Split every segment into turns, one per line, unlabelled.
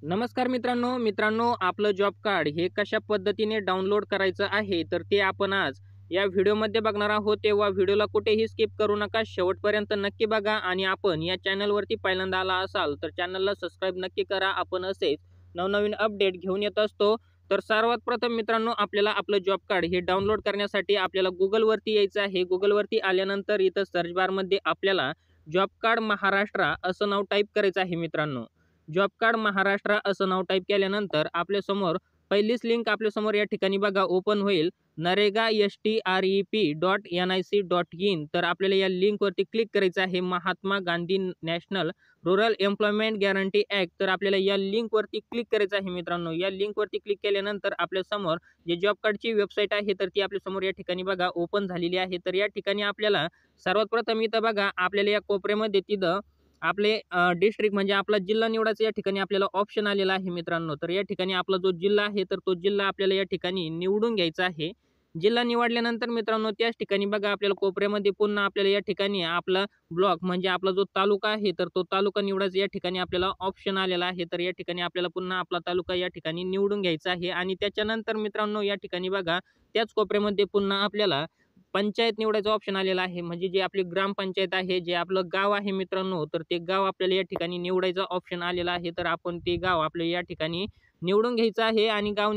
नमस्कार मित्रांनो आपलं जॉब कार्ड हे कशा पद्धतीने डाउनलोड करायचं आहे तर ते आपण आज या व्हिडिओमध्ये बघणार आहोत। तेव्हा व्हिडिओला कुठेही स्किप करू नका, शेवटपर्यंत नक्की बघा आणि आपण या चॅनलवरती पहिल्यांदा आला असाल तर चॅनलला सबस्क्राईब नक्की करा। आपण असेच नवनवीन अपडेट घेऊन येत असतो। तर सर्वात प्रथम मित्रांनो आपल्याला आपलं जॉब कार्ड हे डाउनलोड करण्यासाठी आपल्याला गुगलवरती यायचं आहे। गुगलवरती आल्यानंतर इथं सर्च बारमध्ये आपल्याला जॉब कार्ड महाराष्ट्र असं नाव टाईप करायचं आहे मित्रांनो। जॉब कार्ड महाराष्ट्र असं नाव टाईप केल्यानंतर आपल्यासमोर पहिलीच लिंक आपल्यासमोर या ठिकाणी बघा ओपन होईल, NREGA.STREP.NIC.in। तर आपल्याला या लिंकवरती क्लिक करायचं आहे, Mahatma Gandhi national rural employment guarantee act. तर आपल्याला या लिंकवरती क्लिक करायचं आहे मित्रांनो। या लिंकवरती क्लिक केल्यानंतर आपल्यासमोर जे जॉब कार्डची वेबसाईट आहे तर ती आपल्यासमोर या ठिकाणी बघा ओपन झालेली आहे। तर या ठिकाणी आपल्याला सर्वात प्रथम इथं बघा आपल्याला या कोपऱ्यामध्ये तिथं आपले डिस्ट्रिक्ट म्हणजे आपला जिल्हा निवडायचा या ठिकाणी आपल्याला ऑप्शन आलेला आहे मित्रांनो। तर या ठिकाणी आपला जो जिल्हा आहे तर तो जिल्हा आपल्याला या ठिकाणी निवडून घ्यायचा आहे। जिल्हा निवडल्यानंतर मित्रांनो त्याच ठिकाणी बघा आपल्याला कोपऱ्यामध्ये पुन्हा आपल्याला या ठिकाणी आपला ब्लॉक म्हणजे आपला जो तालुका आहे तर तो तालुका निवडायचा या ठिकाणी आपल्याला ऑप्शन आलेला आहे। तर या ठिकाणी आपल्याला पुन्हा आपला तालुका या ठिकाणी निवडून घ्यायचा आहे आणि त्याच्यानंतर मित्रांनो या ठिकाणी बघा त्याच कोपऱ्यामध्ये पुन्हा आपल्याला पंचायत निवडायचा ऑप्शन आलेला आहे। म्हणजे जे आपली ग्रामपंचायत आहे, जे आपलं गाव आहे मित्रांनो, तर ते गाव आपल्याला या ठिकाणी निवडायचा ऑप्शन आलेला आहे। तर आपण ते गाव आपलं या ठिकाणी निवडून घ्यायचं आहे आणि गाव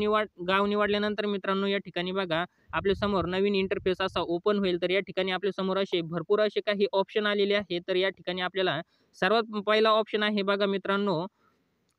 निवडल्यानंतर मित्रांनो या ठिकाणी बघा आपल्या समोर नवीन इंटरफेस असा ओपन होईल। तर या ठिकाणी आपल्या समोर असे भरपूर असे काही ऑप्शन आलेले आहेत। तर या ठिकाणी आपल्याला सर्वात पहिला ऑप्शन आहे बघा मित्रांनो,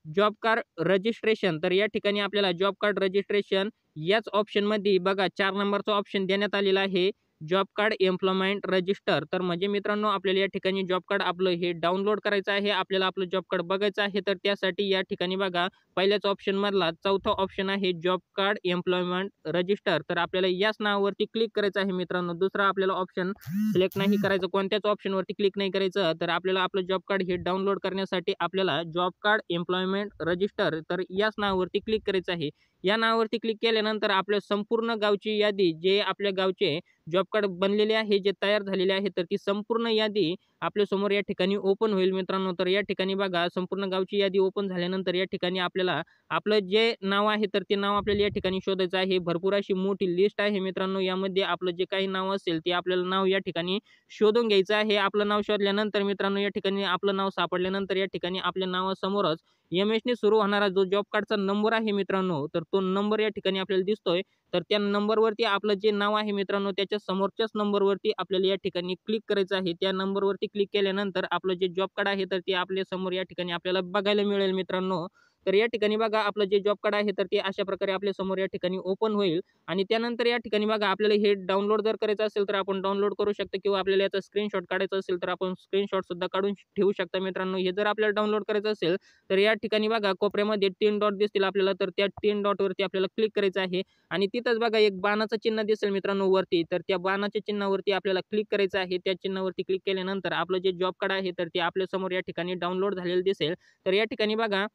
जॉब कार्ड रजिस्ट्रेशन। तर या ठिकाणी आपल्याला जॉब कार्ड रजिस्ट्रेशन याच ऑप्शनमध्ये बघा 4 नंबरचा ऑप्शन देण्यात आलेला आहे, जॉब कार्ड एम्प्लॉयमेंट रजिस्टर। तर म्हणजे मित्रांनो आपल्याला या ठिकाणी जॉब कार्ड आपलं हे डाउनलोड करायचं आहे, आपल्याला आपलं जॉब कार्ड बघायचं आहे। तर त्यासाठी या ठिकाणी बघा पहिल्याच ऑप्शनमधला चौथा ऑप्शन आहे जॉब कार्ड एम्प्लॉयमेंट रजिस्टर। तर आपल्याला याच नावावरती क्लिक करायचं आहे मित्रांनो। दुसरा आपल्याला ऑप्शन सिलेक्ट नाही करायचं, कोणत्याच ऑप्शनवरती क्लिक नाही करायचं। तर आपल्याला आपलं जॉब कार्ड हे डाउनलोड करण्यासाठी आपल्याला जॉब कार्ड एम्प्लॉयमेंट रजिस्टर तर याच नावावरती क्लिक करायचं आहे। या नावावरती क्लिक केल्यानंतर आपल्या संपूर्ण गावची यादी, जे आपल्या गावचे जॉब कार्ड बनलेले आहे, जे तयार झालेले आहे, तर ती संपूर्ण यादी आपल्यासमोर या ठिकाणी ओपन होईल मित्रांनो। तर या ठिकाणी बघा संपूर्ण गावची यादी ओपन झाल्यानंतर या ठिकाणी आपल्याला आपलं जे नाव आहे तर ते नाव आपल्याला या ठिकाणी शोधायचं आहे। भरपूर अशी मोठी लिस्ट आहे मित्रांनो, यामध्ये आपलं जे काही नाव असेल ते आपल्याला नाव या ठिकाणी शोधून घ्यायचं आहे। आपलं नाव शोधल्यानंतर मित्रांनो या ठिकाणी आपलं नाव सापडल्यानंतर या ठिकाणी आपल्या नावासमोरच एम-एसने सुरू होणारा जो जॉब कार्डचा नंबर आहे मित्रांनो, तर तो नंबर या ठिकाणी आपल्याला दिसतोय। तर त्या नंबरवरती आपलं जे नाव आहे मित्रांनो त्याच्या समोरच्याच नंबरवरती आपल्याला या ठिकाणी क्लिक करायचं आहे। त्या नंबरवरती क्लिक केल्यानंतर आपलं जे जॉब कार्ड आहे तर ते आपल्या समोर या ठिकाणी आपल्याला बघायला मिळेल मित्रांनो। तर या ठिकाणी बघा आपलं जे जॉब कार्ड आहे तर ते अशा प्रकारे आपल्या समोर या ठिकाणी ओपन होईल आणि त्यानंतर या ठिकाणी बघा आपल्याला हे डाउनलोड जर करायचं असेल तर आपण डाउनलोड करू शकतो किंवा आपल्याला याचा स्क्रीनशॉट काढायचा असेल तर आपण स्क्रीनशॉट सुद्धा काढून ठेवू शकता मित्रांनो। हे जर आपल्याला डाउनलोड करायचं असेल तर या ठिकाणी बघा कोपऱ्यामध्ये 3 डॉट दिसतील आपल्याला, तर त्या 3 डॉटवरती आपल्याला क्लिक करायचं आहे आणि तिथंच बघा एक बाणाचं चिन्ह दिसेल मित्रांनो वरती, तर त्या बाणाच्या चिन्हावरती आपल्याला क्लिक करायचं आहे। त्या चिन्हावरती क्लिक केल्यानंतर आपलं जे जॉब कार्ड आहे तर ते आपल्या समोर या ठिकाणी डाउनलोड झालेलं दिसेल। तर या ठिकाणी बघा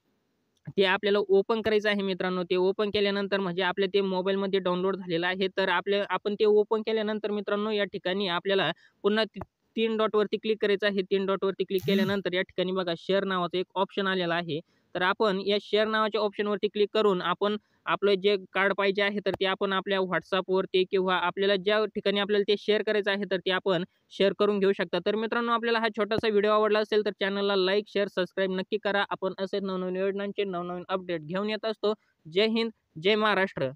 ते आपल्याला ओपन करायचं आहे मित्रांनो। ते ओपन केल्यानंतर म्हणजे आपल्या ते मोबाईलमध्ये डाउनलोड झालेलं आहे। तर आपण ते ओपन केल्यानंतर मित्रांनो या ठिकाणी आपल्याला पुन्हा 3 डॉटवरती क्लिक करायचं आहे। 3 डॉटवरती क्लिक केल्यानंतर या ठिकाणी बघा शेअर नावाचं एक ऑप्शन आलेला आहे। तर आपण या शेअर नावाच्या ऑप्शनवरती क्लिक करून आपण आपलं जे कार्ड पाहिजे आहे तर ते आपण आपल्या WhatsAppवरती किंवा आपल्याला ज्या ठिकाणी आपल्याला ते शेअर करायचं आहे तर ते आपण शेअर करून घेऊ शकता। तर मित्रांनो आपल्याला हा छोटासा व्हिडिओ आवडला असेल तर चॅनलला लाईक, शेअर, सबस्क्राईब नक्की करा। आपण असेच नवनवीन योजनांचे नवनवीन अपडेट घेऊन येत असतो। जय हिंद, जय महाराष्ट्र।